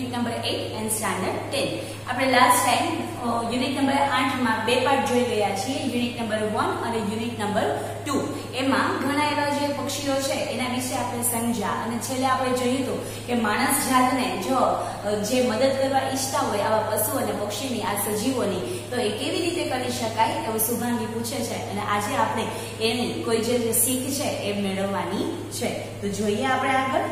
Unit number 8 and standard 10. આપણે last time unit number 8 માં બે પાર્ટ જોઈ ગયા છીએ, યુનિટ નંબર 1 અને યુનિટ નંબર 2. એમાં ઘણા એવા જે પક્ષીઓ છે એના વિશે આપણે સમજ્યા અને છેલ્લે આપણે જોયું હતું કે માણસ જાતને જો જે મદદ કરવા ઈચ્છતા હોય આવા પશુ અને પક્ષીની, આ સજીવોની, તો એ કેવી રીતે કરી શકાય એવું શુભાંગી પૂછે છે અને આજે આપણે એની કોઈ જે શીખ છે એ મેળવવાની છે. તો જોઈએ આપણે આગળ.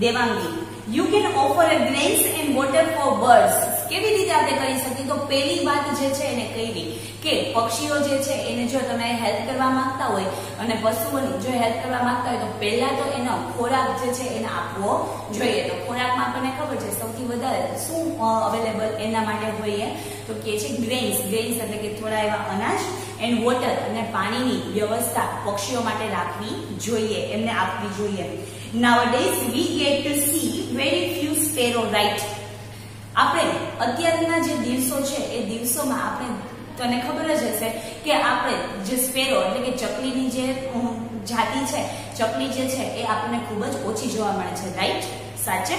Devangi, you can offer a grains and water for birds. કેવી રીતે આપણે કરી શકીએ? તો પહેલી વાત જે છે એને કહી કે પક્ષીઓ જે છે એને જો તમે હેલ્પ કરવા માંગતા હોય અને પશુઓની જો હેલ્પ કરવા માંગતા હોય તો પહેલા તો એનો ખોરાક જે છે એને આપવો જોઈએ. તો ખોરાકમાં આપણને ખબર છે સૌથી વધારે શું અવેલેબલ એના માટે હોય તો કે છે ગ્રેન્સ. ગ્રેન્સ એટલે કે થોડા એવા અનાજ, એન્ડ વોટર અને પાણીની વ્યવસ્થા પક્ષીઓ માટે રાખવી જોઈએ, એમને આપવી જોઈએ. Nowadays we get to see very few sparrow, right? આપણે અત્યારના જે દિવસો છે એ દિવસોમાં આપણે, તને ખબર જ હશે કે આપણે જે સ્પેરો એટલે કે ચકલીની જે જાતિ છે, ચકલી જે છે એ આપણને ખૂબ જ ઓછી જોવા મળે છે, રાઈટ? સાચે?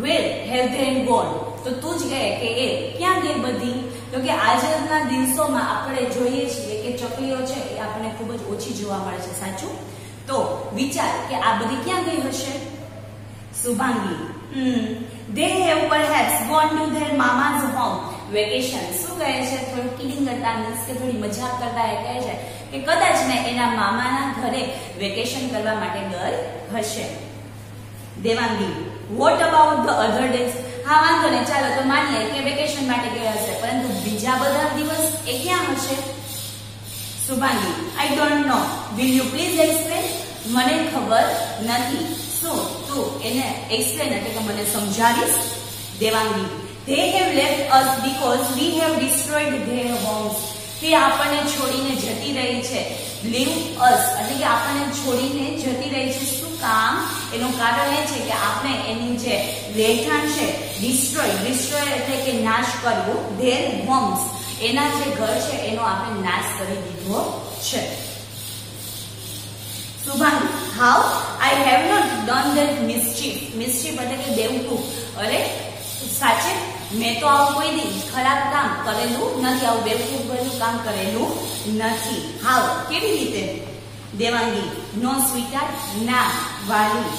Where have they gone? તો તું જ કહે કે એ ક્યાં ગઈ બધી? તો કે આજના દિવસોમાં આપણે જોઈએ છીએ કે ચકલીઓ છે એ આપણને ખૂબ જ ઓછી જોવા મળે છે, સાચું? તો વિચાર કે આ બધી ક્યાં ગઈ હશે? Shubhangi, they have perhaps gone to their mama's home vacation. શું કહે છે? થોડું કિડિંગ કરતા, મીન્સ કે થોડી મજાક કરતા એ કહે છે કે કદાચ ને એના મામાના ઘરે વેકેશન કરવા માટે ગઈ હશે. Devangi, what about the other days? હા, વાંધો નહીં, ચાલો તો માનીએ કે વેકેશન માટે ગઈ હશે, પરંતુ બીજા બધા દિવસ એ ક્યાં હશે? Shubhangi, I don't know. Will you please explain? મને ખબર નથી. શું તું એને એક્સપ્લેન એટલે કે મને સમજાવીશ? Devangi, they have left us because we have destroyed their homes. તે આપણને છોડીને જતી રહી છે. leave us એટલે કે આપણને છોડીને જતી રહી છે. શું કામ? એનું કારણ એ છે કે આપણે એની જે રહેઠાણ છે destroy એટલે કે નાશ કરવું, their homes એના જે ઘર છે એનો આપણે નાશ કરી દીધો છે. Shubhangi, how? I have not done that mischief. mischief એટલે કે બેવકૂફ. અરે સાચે મેં તો આવું કોઈ દી ખરાબ કામ કરેલું નથી, આવું બેવકૂફ ભર્યું કામ કરેલું નથી. how? કેવી રીતે? દેવાંગી, no sweetheart, ના વાલી.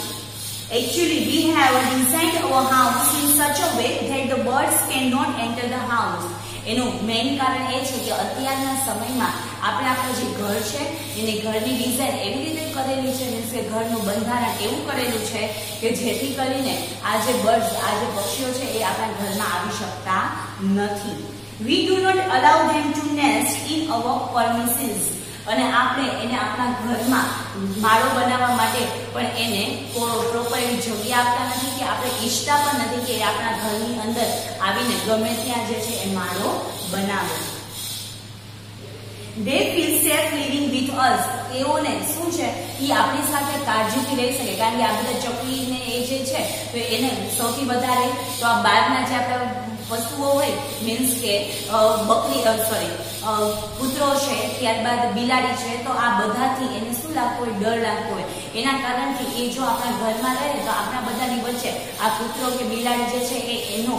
Actually, we have designed our house in such a way that the birds cannot enter the house. એનું મેઇન કારણ એ છે કે અત્યારના સમયમાં આપણે આપણું જે ઘર છે એની ઘરની ડિઝાઇન એવી રીતે કરેલી છે, મીન્સ કે ઘરનું બંધારણ એવું કરેલું છે કે જેથી કરીને આ જે બર્ડ્સ, આ જે પક્ષીઓ છે એ આપણા ઘરમાં આવી શકતા નથી. We do not allow them to nest in our premises. અને આપણે એને આપણા ઘરમાં માળો બનાવવા માટે પણ એને પ્રોપર એવી જગ્યા આપતા નથી કે આપણે ઈચ્છતા પણ નથી કે આપણા ઘરની અંદર આવીને ગમે ત્યાં જે છે એ માળો બનાવે. They feel safe living with us. એઓને શું છે એ આપણી સાથે કાળજીથી રહી શકે, કારણ કે આ બધા ચકલીને એ જે છે તો એને સૌથી વધારે તો આ બહારના જે આપણા વસ્તુઓ હોય, મીન્સ કે બકરી કૂતરો છે, ત્યારબાદ બિલાડી છે, તો આ બધાથી એને શું લાગતું હોય? ડર લાગતો હોય. એના કારણથી એ જો આપણા ઘરમાં રહે તો આપણા બધાની વચ્ચે આ કૂતરો કે બિલાડી જે છે એ એનો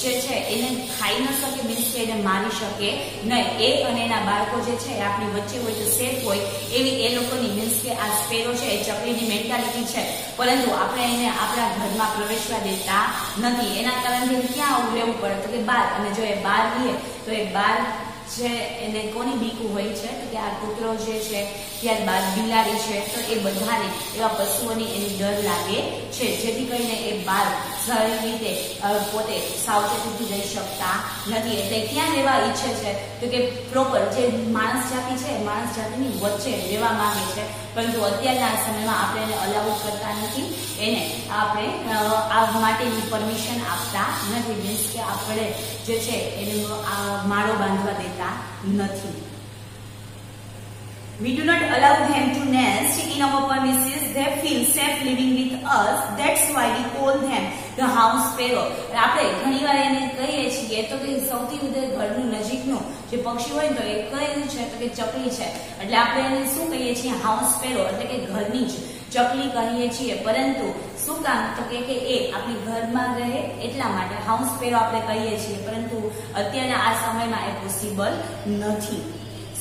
જે છે એને ખાઈ ન શકે, મીન્સ કે એને મારી શકે નહીં. એ અને એના બાળકો જે છે એ આપણી વચ્ચે હોય તો સેફ હોય એવી એ લોકોની, મીન્સ કે આ સ્પેરો છે એ ચકલીની મેન્ટાલિટી છે, પરંતુ આપણે એને આપણા ઘરમાં પ્રવેશવા દેતા નથી. એના કારણથી ક્યાં આવું રહેવું પડે તો કે બહાર. અને જો એ બહાર રહીએ તો એ બહાર જે એને કોની બીકું હોય છે તો કે આ કૂતરો જે છે, ત્યારબાદ બિલાડી છે, તો એ બધાને એવા પશુઓની એની ડર લાગે છે, જેથી કરીને એ બહાર સારી રીતે પોતે સાવચેતીથી રહી શકતા નથી. એટલે ક્યાં રહેવા ઈચ્છે છે તો કે પ્રોપર જે માણસ જાતિ છે, માણસ જાતિની વચ્ચે રહેવા માંગે છે, પરંતુ અત્યારના સમયમાં આપણે એને અલાઉ કરતા નથી, એને આપણે આ માટેની પરમિશન આપતા નથી, મીન્સ કે આપણે જે છે એને માળો બાંધવા દેતા નથી. We do not allow them to nest in our premises. They feel safe living with us. That's why we call them the house sparrow. આપણે ઘણીવાર એને કહીએ છીએ તો કે સૌથી વધારે ઘરનું નજીકનું જે પક્ષી હોય તો એ કયું છે તો કે ચકલી છે. એટલે આપણે એને શું કહીએ છીએ? હાઉસ સ્પેરો, એટલે કે ઘરની જ ચકલી કહીએ છીએ, પરંતુ શું કામ તો કે એ આપણી ઘરમાં રહે એટલા માટે હાઉસ સ્પેરો આપણે કહીએ છીએ, પરંતુ અત્યારના આ સમયમાં એ પોસિબલ નથી.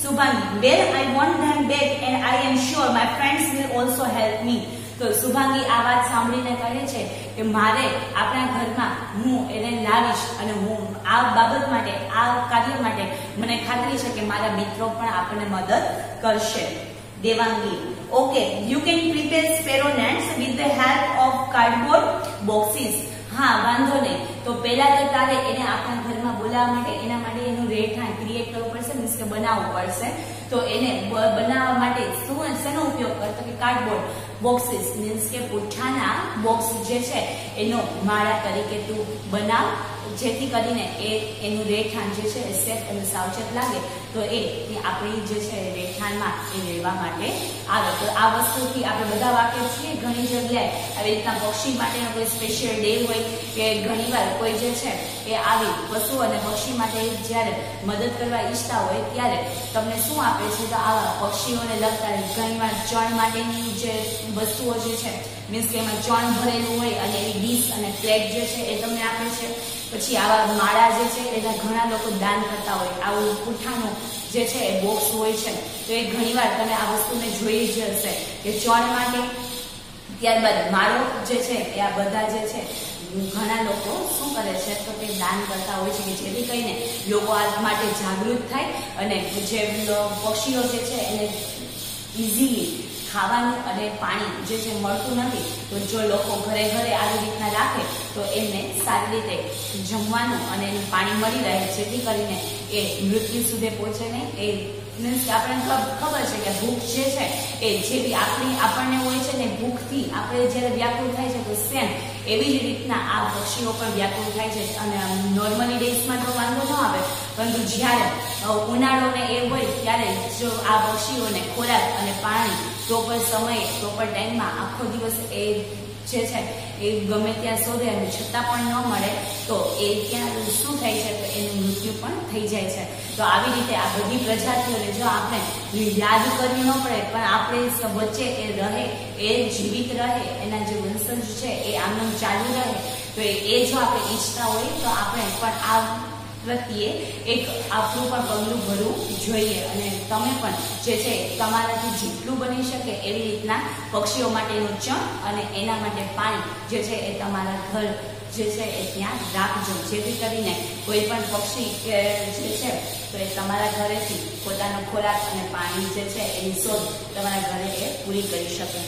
Shubhangi, well I want them back and I am sure my friends will also help me. તો શુભાંગી આ વાત સાંભળીને કહે છે કે મારે આપણા ઘરમાં હું એને લાવીશ અને હું આ બાબત માટે, આ કાર્ય માટે મને ખાતરી છે કે મારા મિત્રો પણ આપણને મદદ કરશે. Devangi, okay, you can prepare sparrow nets with the help of cardboard boxes. હા, વાંધો નહીં. તો પહેલા તો તારે એને આપણા ઘરમાં બોલાવવા માટે, એના માટે એનું રહેઠાણ ક્રિએટ કરવું પડશે, મીન્સ કે બનાવવું પડશે. તો એને બનાવવા માટે શેનો ઉપયોગ કરતો કે કાર્ડબોર્ડ બોક્સીસ, મીન્સ કે પૂઠાના બોક્સ જે છે એનો માળા તરીકે તું બનાવ, જેથી કરીને એનું રહેઠાણ જે છે એ સેફ અને સાવચેત લાગે, તો એ આપણી જે છે રહેઠાણમાં એ રહેવા માટે આવે. તો આ વસ્તુથી આપણે બધા વાકેફ છીએ. ઘણી જગ્યાએ આવી રીતના પક્ષી માટેનો કોઈ સ્પેશિયલ ડે હોય કે ઘણીવાર કોઈ જે છે એ આવી પશુ અને પક્ષી માટે જ્યારે મદદ કરવા ઈચ્છતા હોય ત્યારે તમને શું આપે છે, તો આવા પક્ષીઓને લગતા ઘણીવાર ચણ માટેની જે વસ્તુઓ જે છે, મીન્સ કે એમાં ચણ ભરેલું હોય અને એવી ડીશ અને પ્લેટ જે છે એ તમને આપે છે. પછી આવા માળા જે છે એના ઘણા લોકો દાન કરતા હોય. આવું પૂઠાનું જે છે એ બોક્સ હોય છે, તો એ ઘણીવાર તમે આ વસ્તુને જોઈ જ હશે કે ચણ માટે, ત્યારબાદ માળો જે છે એ આ બધા જે છે ઘણા લોકો શું કરે છે તો તે દાન કરતા હોય છે કે જેથી કરીને લોકો આ માટે જાગૃત થાય અને જે પક્ષીઓ જે છે એને ઇઝીલી ખાવાનું અને પાણી જે છે મળતું નથી, તો જો લોકો ઘરે ઘરે આવી રીતના રાખે તો એમને સારી રીતે જમવાનું અને એનું પાણી મળી રહે, જેથી કરીને એ મૃત્યુ સુધી પહોંચે નહીં. એ મીન્સ કે આપણને ખબર છે કે ભૂખ જે છે એ જેવી આપણને હોય છે ને, ભૂખથી આપણે જ્યારે વ્યાકુળ થાય છે તો સેમ એવી જ રીતના આ પક્ષીઓ પણ વ્યાકુળ થાય છે. અને નોર્મલી ડેઝમાં તો વાંધો ન આવે, પરંતુ જ્યારે ઉનાળો ને એ હોય ત્યારે જો આ પક્ષીઓને ખોરાક અને પાણી પ્રોપર સમયે, પ્રોપર ટાઈમમાં આખો દિવસ એ જે છે એ ગમે ત્યાં શોધે અને છતાં પણ ન મળે તો એ ત્યાં શું થાય છે તો એનું મૃત્યુ પણ થઈ જાય છે. તો આવી રીતે આ બધી પ્રજાતિઓને જો આપણે યાદ કરવી ન પડે, પણ આપણે વચ્ચે એ રહે, એ જીવિત રહે, એના જે વંશજ છે એ આમ ચાલુ રહે, તો એ જો આપણે ઈચ્છતા હોય તો આપણે પણ આ પ્રત્યે એક આપણું પણ પગલું ભરવું જોઈએ. અને તમે પણ જે છે તમારાથી જેટલું બની શકે એવી રીતના પક્ષીઓ માટેનું ચણ અને એના માટે પાણી જે છે એ તમારા ઘર જે છે એ ત્યાં રાખજો, જેથી કરીને કોઈ પણ પક્ષી જે છે તો એ તમારા ઘરેથી પોતાનો ખોરાક અને પાણી જે છે એની શોધ તમારા ઘરે એ પૂરી કરી શકે.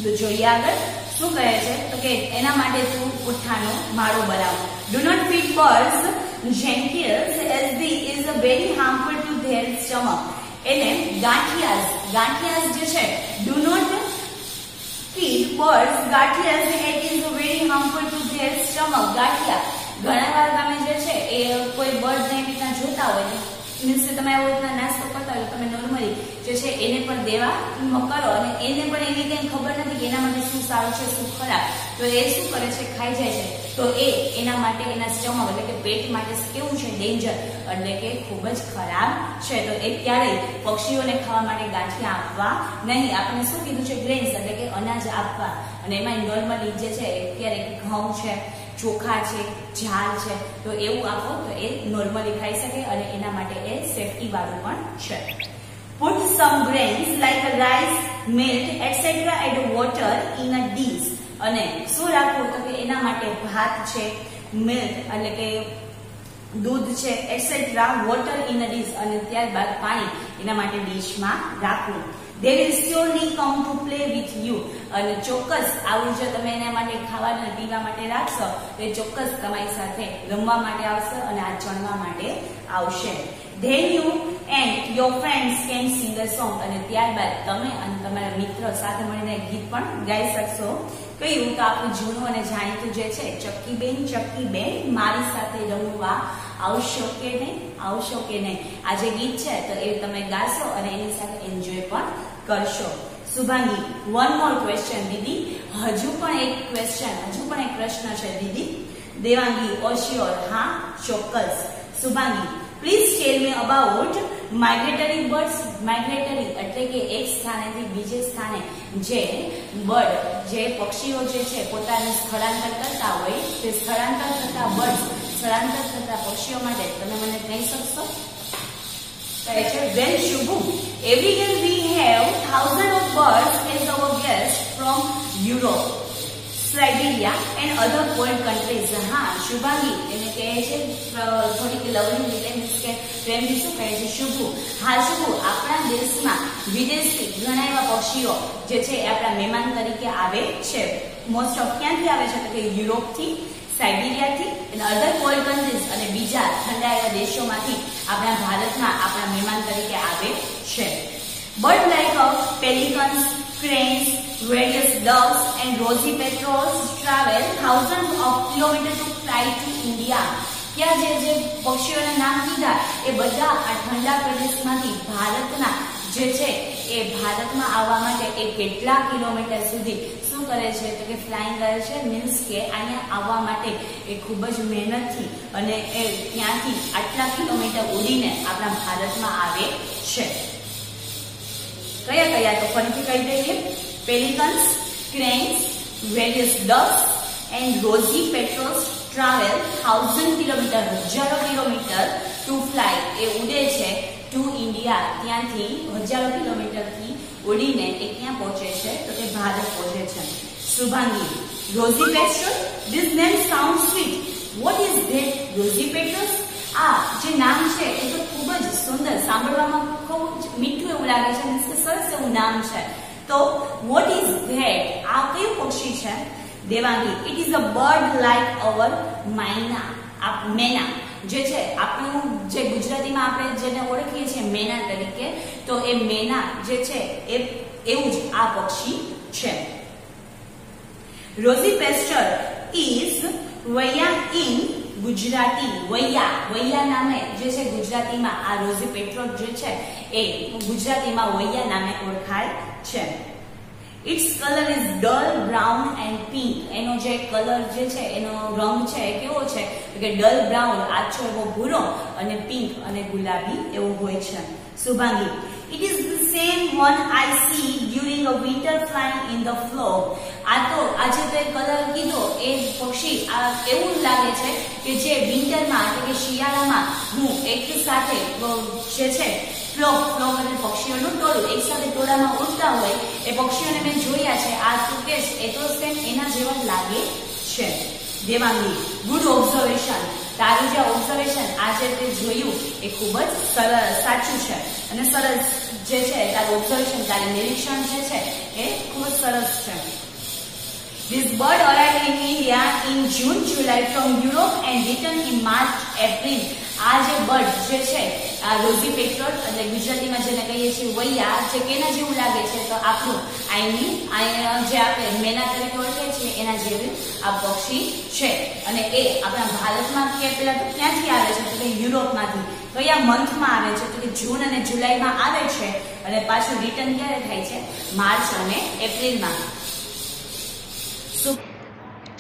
તો જોઈએ આગળ શું કહે છે તો કે એના માટે તું પૂઠાનો માળો બનાવ. Do not feed birds gentiles as they is very harmful to their stomach. એને ગાંઠિયાસ જે છે, do not feed birds ગાંઠિયાસ, it is very harmful to their stomach. ગાંઠિયા ઘણા વાર તમે જે છે એ કોઈ બર્ડ ને રીતના જોતા હોય, મીન્સ કે તમે આવી રીતના નાસ્તો કરતા હોય, તમે નોર્મલી જે છે એને પણ દેવા કરો અને એને પણ એવી કંઈ ખબર નથી કે એના માટે શું સારું છે શું ખરાબ, તો એ શું કરે છે ખાઈ જાય છે. તો એના માટે એના સ્ટમક એટલે કે પેટ માટે કેવું છે, ડેન્જર, એટલે કે ખૂબ જ ખરાબ છે. તો એ ક્યારેય પક્ષીઓને ખાવા માટે ગાંઠિયા આપવા નહીં. આપણે શું કીધું છે, ગ્રેન્સ એટલે કે અનાજ આપવા, અને એમાં નોર્મલી જે છે ક્યારેક ઘઉં છે, ચોખા છે, ઝાલ છે, તો એવું આપો તો એ નોર્મલી ખાઈ શકે અને એના માટે એ સેફટી વાળું પણ છે. Put some grains like rice, milk, etc. and water in a dish. અને શું રાખવું તો કે એના માટે ભાત છે, મિલ્ક એટલે કે દૂધ છે, etcetera, water in a dish, અને ત્યારબાદ પાણી એના માટે ડીશમાં રાખવું. They will surely come to play with you. અને ચોક્કસ આવું જો તમે એના માટે ખાવા અને પીવા માટે રાખશો તો એ ચોક્કસ તમારી સાથે રમવા માટે આવશે અને આ ચણવા માટે આવશે. Then you and your friends can sing a song. અને ત્યારબાદ તમે અને તમારા મિત્ર સાથે મળીને ગીત પણ ગાઈ શકશો. કહ્યું તો આપણું જૂનું અને જાણીતું જે છે, ચક્કી બેન મારી સાથે રમવા આવશો કે નહીં, આ જે ગીત છે તો એ તમે ગાશો અને એની સાથે એન્જોય પણ કરશો. શુભાંગી, વન મોર ક્વેશ્ચન દીદી, હજુ પણ એક પ્રશ્ન છે દીદી. દેવાંગી, ઓ શ્યોર, હા ચોક્કસ. Shubhangi, please tell me about migratory birds, migratory એટલે કે એક સ્થાનેથી બીજે સ્થાને જે બર્ડ, જે પક્ષીઓ જે છે પોતાનું સ્થળાંતર કરતા હોય, તે સ્થળાંતર થતા બર્ડ્સ, સ્થળાંતર થતા પક્ષીઓ માટે તમે મને કહી શકશો? કહે છે વેલ શુભુ, every year we have thousands of birds as our guests from Europe, Siberia and other cold countries. હા શુભાંગી એને કહે છે થોડીક લવલી રીતે, મીન્સ કે પ્રેમથી શું કહે છે શુભુ, હા શુભુ આપણા દેશમાં વિદેશથી ઘણા એવા પક્ષીઓ જે છે એ આપણા મહેમાન તરીકે આવે છે. મોસ્ટ ઓફ ક્યાંથી આવે છે તો કે યુરોપથી, સાઇબિરિયાથી અને અધર કોલ્ડ કન્ટ્રીઝ અને બીજા ઠંડા એવા દેશોમાંથી આપણા ભારતમાં આપણા મહેમાન તરીકે આવે છે. Bird like pelicans, cranes, various doves and rosy petrels travel thousands of kilometers to fly to India. ત્યાં જે પક્ષીઓના નામ કીધા એ બધા આ ઠંડા પ્રદેશમાંથી ભારતના જે છે એ ભારતમાં આવવા માટે એ કેટલા કિલોમીટર સુધી શું કરે છે તો કે ફ્લાઇંગ કરે છે. મીન્સ કે અહીંયા આવવા માટે એ ખૂબ જ મહેનતથી અને એ ત્યાંથી આટલા કિલોમીટર ઉડીને આપણા ભારતમાં આવે છે. કયા કયા તો ફરીથી કહી દઈએ. Pelicans, cranes, various ducks and rosy petrels travel 1000 kilometre, હજારો કિલોમીટર ટુ ફ્લાય એ ઉડે છે ટુ ઇન્ડિયા, ત્યાંથી હજારો કિલોમીટરથી ઉડીને એ ક્યાં પહોંચે છે તો કે ભારત પહોંચે છે. Shubhangi, rosy petrol, this name sound sweet, vote is that rosy patrols? આ જે નામ છે એ તો ખૂબ જ સુંદર, સાંભળવામાં ખૂબ જ મીઠું એવું લાગે છે, મીન્સ કે સરસ એવું નામ છે. તો વોટ ઇઝ ધેટ? આ કયું પક્ષી છે? Devangi, it is a bird like our myna. આ મેના જે છે આપણું, જે ગુજરાતીમાં આપણે જેને ઓળખીએ છીએ મેના તરીકે, તો એ મેના જે છે એ એવું જ આ પક્ષી છે. Rosy pastor is vaiya in Gujarati. વૈયા નામે જે છે ગુજરાતીમાં આ રોઝી પેટ્રોલ જે છે એ ગુજરાતીમાં વૈયા નામે ઓળખાય છે. Its colour is dull brown and pink. એનો જે કલર જે છે એનો રંગ છે એ કેવો છે કે ડલ બ્રાઉન, આછો એવો ભૂરો, અને પિંક અને ગુલાબી એવો હોય છે. Shubhangi, it is the same one I see during a winter flying in the flock. આજે તો એ કલર કીધો એ પક્ષી આ એવું લાગે છે કે જે વિન્ટરમાં એટલે કે શિયાળામાં હું એક સાથે જે છે ફ્લોક એટલે પક્ષીઓનું ટોળું એક સાથે ટોળામાં ઉડતા હોય એ પક્ષીઓને મેં જોયા છે. આ તું કે એ તો સેમ એના જેવા લાગે છે. Devangi, good observation. તારું જે ઓબ્ઝર્વેશન આજે તે જોયું એ ખૂબ જ સરસ, સાચું છે અને સરસ જે છે તારું ઓબ્ઝર્વેશન, તારું નિરીક્ષણ જે છે એ ખૂબ જ સરસ છે. This bird arrived in India in June, July from Europe and returned in March, April. આ જે બર્ડ જે છે આ રોઝી પેટ્રોલ એટલે ગુજરાતીમાં જેને કહીએ છીએ વૈયા, જે કેના જેવું લાગે છે તો આપણું જે આપણે મેના તરીકે ઓળખીએ છીએ એના જેવું આ પક્ષી છે. અને એ આપણા ભારતમાં પેલા તો ક્યાંથી આવે છે તો કે યુરોપમાંથી. કયા મંથમાં આવે છે તો કે જૂન અને જુલાઈમાં આવે છે અને પાછું રિટર્ન ક્યારે થાય છે? માર્ચ અને એપ્રિલમાં.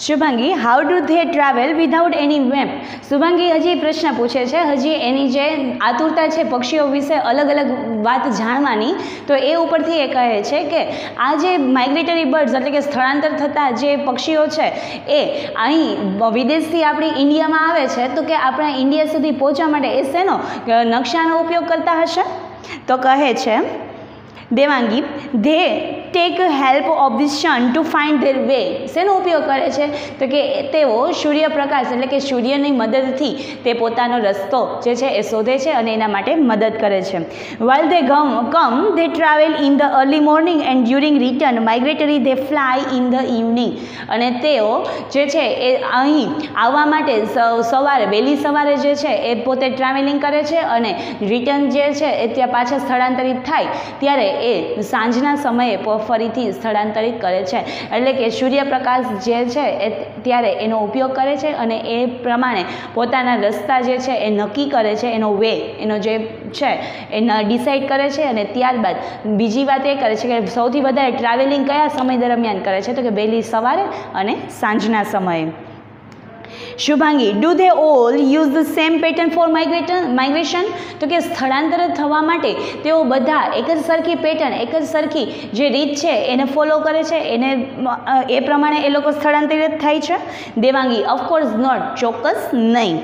Shubhangi, how do they travel without any map? Shubhangi હજી પ્રશ્ન પૂછે છે, હજી એની જે આતુરતા છે પક્ષીઓ વિશે અલગ અલગ વાત જાણવાની, તો એ ઉપરથી એ કહે છે કે આ જે માઇગ્રેટરી બર્ડ્સ એટલે કે સ્થળાંતર થતા જે પક્ષીઓ છે એ અહીં વિદેશથી આપણી ઇન્ડિયામાં આવે છે, તો કે આપણા ઇન્ડિયા સુધી પહોંચવા માટે એ શેનો નકશાનો ઉપયોગ કરતા હશે? તો કહે છે Devangi, they tech help of the sun to find their way. શેનો ઉપયોગ કરે છે તો કે તેઓ સૂર્યપ્રકાશ એટલે કે સૂર્યની મદદથી તે પોતાનો રસ્તો જે છે એ શોધે છે અને એના માટે મદદ કરે છે. While they come they travel in the early morning and during return migratory they fly in the evening. અને તેઓ જે છે એ અહીં આવવા માટે વહેલી સવારે જે છે એ પોતે ટ્રાવેલિંગ કરે છે અને રિટર્ન જે છે એ ત્યાં પાછા સ્થળાંતરિત થાય ત્યારે એ સાંજના સમયે ફરીથી સ્થળાંતરિત કરે છે. એટલે કે સૂર્યપ્રકાશ જે છે એ ત્યારે એનો ઉપયોગ કરે છે અને એ પ્રમાણે પોતાના રસ્તા જે છે એ નક્કી કરે છે, એનો વે એનો જે છે એ ડિસાઇડ કરે છે. અને ત્યારબાદ બીજી વાત એ કરે છે કે સૌથી વધારે ટ્રાવેલિંગ કયા સમય દરમિયાન કરે છે તો કે વહેલી સવારે અને સાંજના સમયે. Shubhangi, do they all use the same pattern for migration? તો કે સ્થળાંતર થવા માટે તેઓ બધા એક જ સરખી પેટર્ન, એક જ સરખી જે રીત છે એને ફોલો કરે છે, એને એ પ્રમાણે એ લોકો સ્થળાંતરિત થાય છે? દેવાંગી, ઓફકોર્સ નોટ, ચોક્કસ નહીં.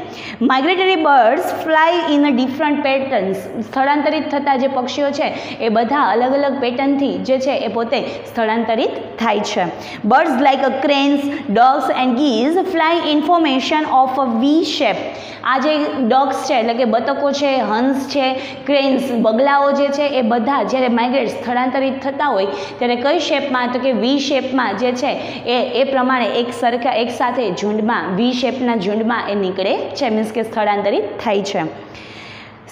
Migratory birds fly in a different patterns. સ્થળાંતરિત થતા જે પક્ષીઓ છે એ બધા અલગ અલગ પેટર્નથી જે છે એ પોતે સ્થળાંતરિત થાય છે. Birds like cranes, ducks and geese fly in formation of a V shape. આ જે ડોગ્સ છે એટલે કે બતકો છે, હંસ છે, ક્રેન્સ, બગલાઓ જે છે એ બધા જ્યારે માઇગ્રેટ સ્થળાંતરિત થતા હોય ત્યારે કઈ શેપમાં? તો કે વી શેપમાં જે છે એ પ્રમાણે એક સાથે ઝુંડમાં, વી શેપના ઝુંડમાં એ નીકળે છે, મીન્સ કે સ્થળાંતરિત થાય છે.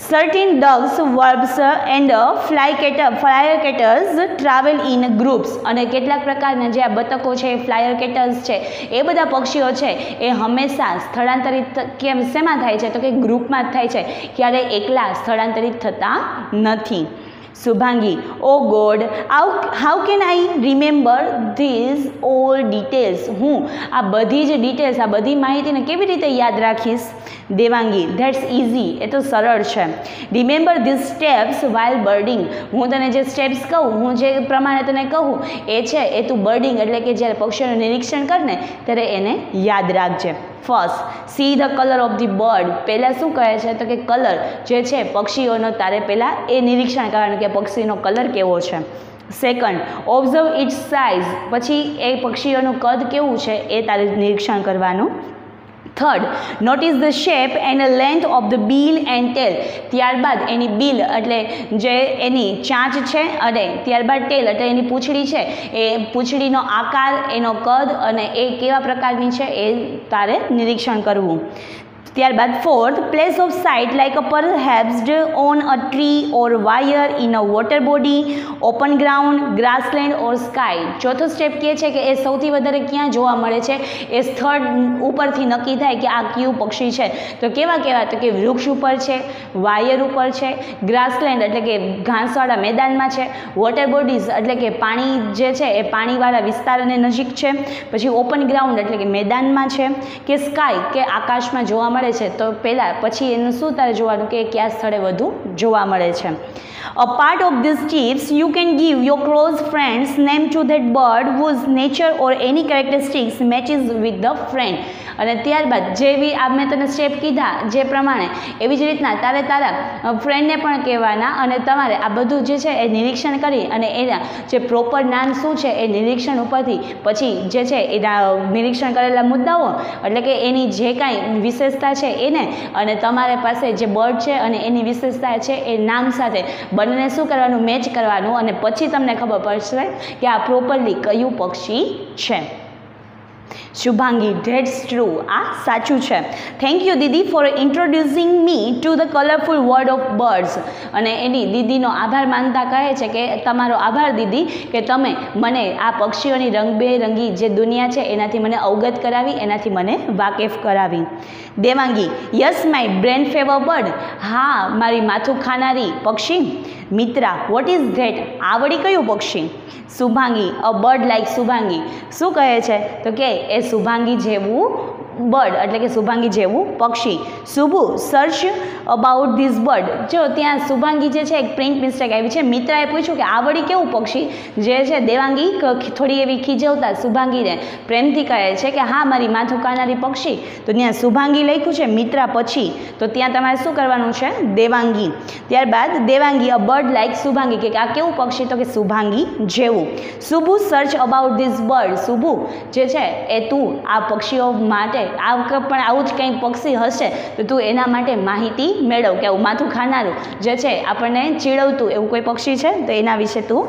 Certain ducks, wasps and flyer catchers travel in groups. અને કેટલાક પ્રકારના જે આ બતકો છે, ફ્લાયર કેટર્સ છે, એ બધા પક્ષીઓ છે એ હંમેશા સ્થળાંતરિત શેમાં થાય છે? તો કે ગ્રુપમાં જ થાય છે, ક્યારેય એકલા સ્થળાંતરિત થતા નથી. Shubhangi, oh God, how can I remember these all details? હું આ બધી જ ડિટેલ્સ, આ બધી માહિતીને કેવી રીતે યાદ રાખીશ? દેવાંગી, ધેટ્સ ઇઝી, એ તો સરળ છે. Remember these steps while birding. હું તને જે સ્ટેપ્સ કહું, હું જે પ્રમાણે તને કહું એ છે એ તું બર્ડિંગ એટલે કે જ્યારે પક્ષીઓનું નિરીક્ષણ કર ને ત્યારે એને યાદ રાખજે. First, see the colour of the bird. પહેલાં શું કહે છે? તો કે કલર જે છે પક્ષીઓનો તારે પહેલાં એ નિરીક્ષણ કરવાનું કે પક્ષીનો કલર કેવો છે. Second, observe its size. પછી એ પક્ષીઓનું કદ કેવું છે એ તારે નિરીક્ષણ કરવાનું. Third, notice the shape and length of the bill and tail. ત્યારબાદ એની બિલ એટલે જે એની ચાંચ છે અને ત્યારબાદ ટેલ એટલે એની પૂંછડી છે, એ પૂંછડીનો આકાર, એનો કદ અને એ કેવા પ્રકારની છે એ તારે નિરીક્ષણ કરવું. ત્યારબાદ fourth, place of site like a perhaps on a tree or wire in a water body, open ground, grassland or sky. ચોથો સ્ટેપ કહે છે કે એ સૌથી વધારે ક્યાં જોવા મળે છે? એ સ્થળ ઉપરથી નક્કી થાય કે આ કયું પક્ષી છે. તો કેવા? તો કે વૃક્ષ ઉપર છે, વાયર ઉપર છે, ગ્રાસલેન્ડ એટલે કે ઘાસવાળા મેદાનમાં છે, વોટર બોડીઝ એટલે કે પાણી જે છે એ પાણીવાળા વિસ્તારની નજીક છે, પછી ઓપન ગ્રાઉન્ડ એટલે કે મેદાનમાં છે, કે સ્કાય કે આકાશમાં જોવા મળે છે. તો પહેલાં પછી એનું શું તારે જોવાનું કે કયા સ્થળે વધુ જોવા મળે છે. A part of these tips you can give your close friends name to that bird whose nature or any characteristics matches with the friend. અને ત્યારબાદ જેવી આ મેં તને સ્ટેપ કીધા જે પ્રમાણે એવી જ રીતના તારે તારા ફ્રેન્ડને પણ કહેવાના અને તમારે આ બધું જે છે એ નિરીક્ષણ કરી અને એના જે પ્રોપર નામ શું છે એ નિરીક્ષણ ઉપરથી પછી જે છે એના નિરીક્ષણ કરેલા મુદ્દાઓ એટલે કે એની જે કાંઈ વિશેષતા છે એને અને તમારી પાસે જે બર્ડ છે અને એની વિશેષતા છે એ નામ સાથે બંને શું કરવાનું? મેચ કરવાનું અને પછી તમને ખબર પડશે કે આ પ્રોપરલી કયું પક્ષી છે. શુભાંગી, ધેટ્સ ટ્રુ, આ સાચું છે. થેન્ક યુ દીદી for introducing me to the colourful world of birds. અને એની દીદીનો આભાર માનતા કહે છે કે તમારો આભાર દીદી કે તમે મને આ પક્ષીઓની રંગબેરંગી જે દુનિયા છે એનાથી મને અવગત કરાવી, એનાથી મને વાકેફ કરાવી. Devangi, yes my brain fever bird. હા, મારી માથું ખાનારી પક્ષી. Mitra, what is that? આ વળી કયું પક્ષી? Shubhangi, a bird like Shubhangi. શું કહે છે? તો કે એ શુભાંગી જેવું બર્ડ એટલે કે શુભાંગી જેવું પક્ષી. શુભુ, સર્ચ અબાઉટ ધીસ બર્ડ. જો ત્યાં શુભાંગી જે છે એક પ્રિન્ટ મિસ્ટેક આવી છે. મિત્રાએ પૂછ્યું કે આ વળી કેવું પક્ષી? જે છે દેવાંગી થોડી એવી ખીજવતા શુભાંગીને પ્રેમથી કહે છે કે હા, મારી માથું ખાનારી પક્ષી. તો ત્યાં શુભાંગી લખ્યું છે મિત્રા પછી, તો ત્યાં તમારે શું કરવાનું છે? દેવાંગી. ત્યારબાદ દેવાંગી, અ બર્ડ લાઈક શુભાંગી કે આ કેવું પક્ષી? તો કે શુભાંગી જેવું. શુભુ, સર્ચ અબાઉટ ધીસ બર્ડ. શુભુ જે છે એ તું આ પક્ષીઓ માટે પણ આવું જ કંઈક પક્ષી હશે તો તું એના માટે માહિતી મેળવ કે આવું માથું ખાનારું જે છે આપણને ચીડવતું એવું કોઈ પક્ષી છે તો એના વિશે તું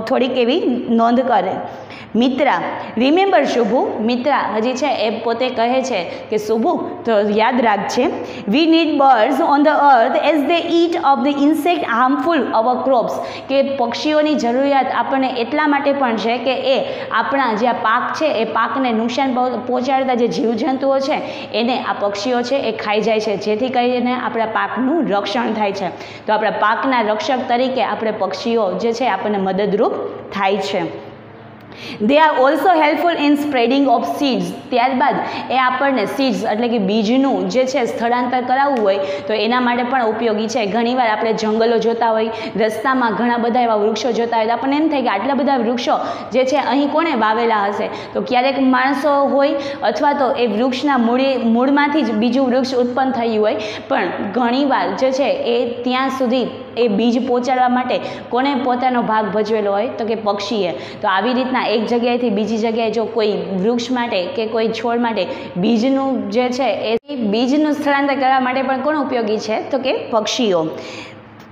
થોડીક એવી નોંધ કરે. મિત્રા, રિમેમ્બર શુભુ. મિત્રા હજી છે એ પોતે કહે છે કે શુભુ તો યાદ રાખજે, we need birds on the earth as they eat of the insect harmful our crops. કે પક્ષીઓની જરૂરિયાત આપણને એટલા માટે પણ છે કે એ આપણા જે આ પાક છે એ પાકને નુકસાન પહોંચાડતા જે જીવજંતુઓ છે એને આ પક્ષીઓ છે એ ખાઈ જાય છે, જેથી કરીને આપણા પાકનું રક્ષણ થાય છે. તો આપણા પાકના રક્ષક તરીકે આપણે પક્ષીઓ જે છે આપણને મદદરૂપ થાય છે. They are also helpful in spreading of seeds. ત્યારબાદ એ આપણને સીડ્સ એટલે કે બીજનું જે છે સ્થળાંતર કરાવવું હોય તો એના માટે પણ ઉપયોગી છે. ઘણીવાર આપણે જંગલો જોતા હોય, રસ્તામાં ઘણા બધા એવા વૃક્ષો જોતા હોય તો આપણને એમ થાય કે આટલા બધા વૃક્ષો જે છે અહીં કોણે વાવેલા હશે, તો ક્યારેક માણસો હોય અથવા તો એ વૃક્ષના મૂળમાંથી જ બીજું વૃક્ષ ઉત્પન્ન થયું હોય, પણ ઘણીવાર જે છે એ ત્યાં સુધી એ બીજ પહોંચાડવા માટે કોને પોતાનો ભાગ ભજવેલો હોય તો કે પક્ષીએ. તો આવી રીતના એક જગ્યાએથી બીજી જગ્યાએ જો કોઈ વૃક્ષ માટે કે કોઈ છોડ માટે બીજનું જે છે એ બીજનું સ્થળાંતર કરવા માટે પણ કોણ ઉપયોગી છે તો કે પક્ષીઓ.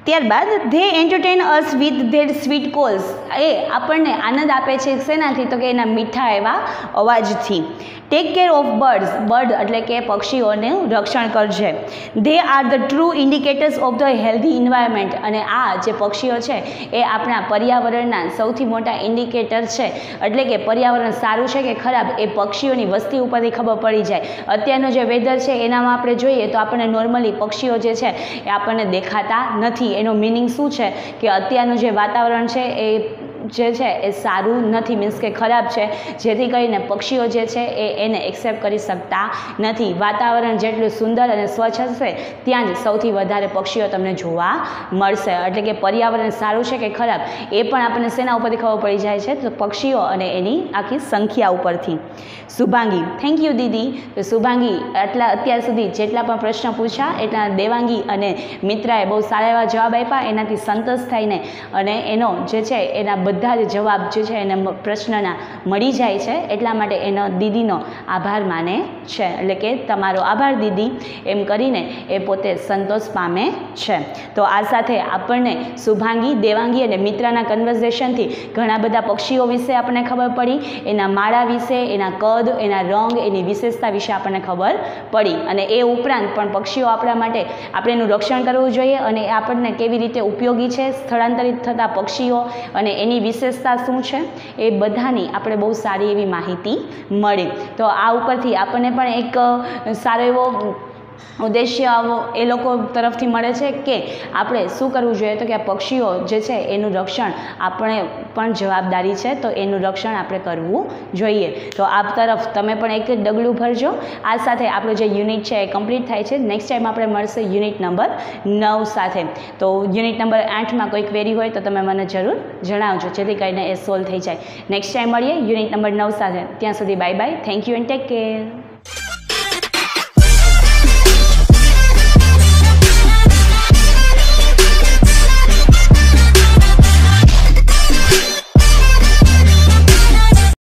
ત્યારબાદ they entertain us with their sweet calls. એ આપણને આનંદ આપે છે શેનાથી તો કે એના મીઠા એવા અવાજથી. Take care of birds. Bird એટલે કે પક્ષીઓનું રક્ષણ કરજે. They are the true indicators of the healthy environment. અને આ જે પક્ષીઓ છે એ આપણા પર્યાવરણના સૌથી મોટા ઇન્ડિકેટર છે. એટલે કે પર્યાવરણ સારું છે કે ખરાબ એ પક્ષીઓની વસ્તી ઉપરથી ખબર પડી જાય. અત્યારનું જે વેધર છે એનામાં આપણે જોઈએ તો આપણને નોર્મલી પક્ષીઓ જે છે એ આપણને દેખાતા નથી. એનો મિનિંગ શું છે કે અત્યારનું જે વાતાવરણ છે એ જે છે એ સારું નથી, મીન્સ કે ખરાબ છે, જેથી કરીને પક્ષીઓ જે છે એને એક્સેપ્ટ કરી શકતા નથી. વાતાવરણ જેટલું સુંદર અને સ્વચ્છ હશે ત્યાં જ સૌથી વધારે પક્ષીઓ તમને જોવા મળશે. એટલે કે પર્યાવરણ સારું છે કે ખરાબ એ પણ આપણને શેના ઉપરથી ખબર પડી જાય છે તો પક્ષીઓ અને એની આખી સંખ્યા ઉપરથી. શુભાંગી. થેન્ક યુ દીદી. તો શુભાંગી અત્યાર સુધી જેટલા પણ પ્રશ્ન પૂછ્યા એટલા દેવાંગી અને મિત્રાએ બહુ સારા એવા જવાબ આપ્યા. એનાથી સંતોષ થઈને અને એનો જે છે એના બધા જ જવાબ જે છે એને પ્રશ્નના મળી જાય છે, એટલા માટે એનો દીદીનો આભાર માને છે. એટલે કે તમારો આભાર દીદી એમ કરીને એ પોતે સંતોષ પામે છે. તો આ સાથે આપણને શુભાંગી, દેવાંગી અને મિત્રાના કન્વર્ઝેશનથી ઘણા બધા પક્ષીઓ વિશે આપણને ખબર પડી, એના માળા વિશે, એના કદ, એના રંગ, એની વિશેષતા વિશે આપણને ખબર પડી. અને એ ઉપરાંત પણ પક્ષીઓ આપણા માટે આપણે એનું રક્ષણ કરવું જોઈએ અને એ આપણને કેવી રીતે ઉપયોગી છે, સ્થળાંતરિત થતા પક્ષીઓ અને એની વિશેષતા શું છે એ બધાની આપણે બહુ સારી એવી માહિતી મળે. તો આ ઉપરથી આપણને પણ એક સારો એવો ઉદ્દેશ્ય એ લોકો તરફથી મળે છે કે આપણે શું કરવું જોઈએ તો કે આ પક્ષીઓ જે છે એનું રક્ષણ આપણે પણ જવાબદારી છે, તો એનું રક્ષણ આપણે કરવું જોઈએ. તો આ તરફ તમે પણ એક ડગલું ભરજો. આ સાથે આપણો જે યુનિટ છે એ કમ્પ્લીટ થાય છે. નેક્સ્ટ ટાઈમ આપણે મળશે યુનિટ નંબર 9 સાથે. તો યુનિટ નંબર 8માં કોઈ ક્વેરી હોય તો તમે મને જરૂર જણાવજો, જેથી કરીને એ સોલ્વ થઈ જાય. નેક્સ્ટ ટાઈમ મળીએ યુનિટ નંબર 9 સાથે. ત્યાં સુધી bye bye. Thank you and take care.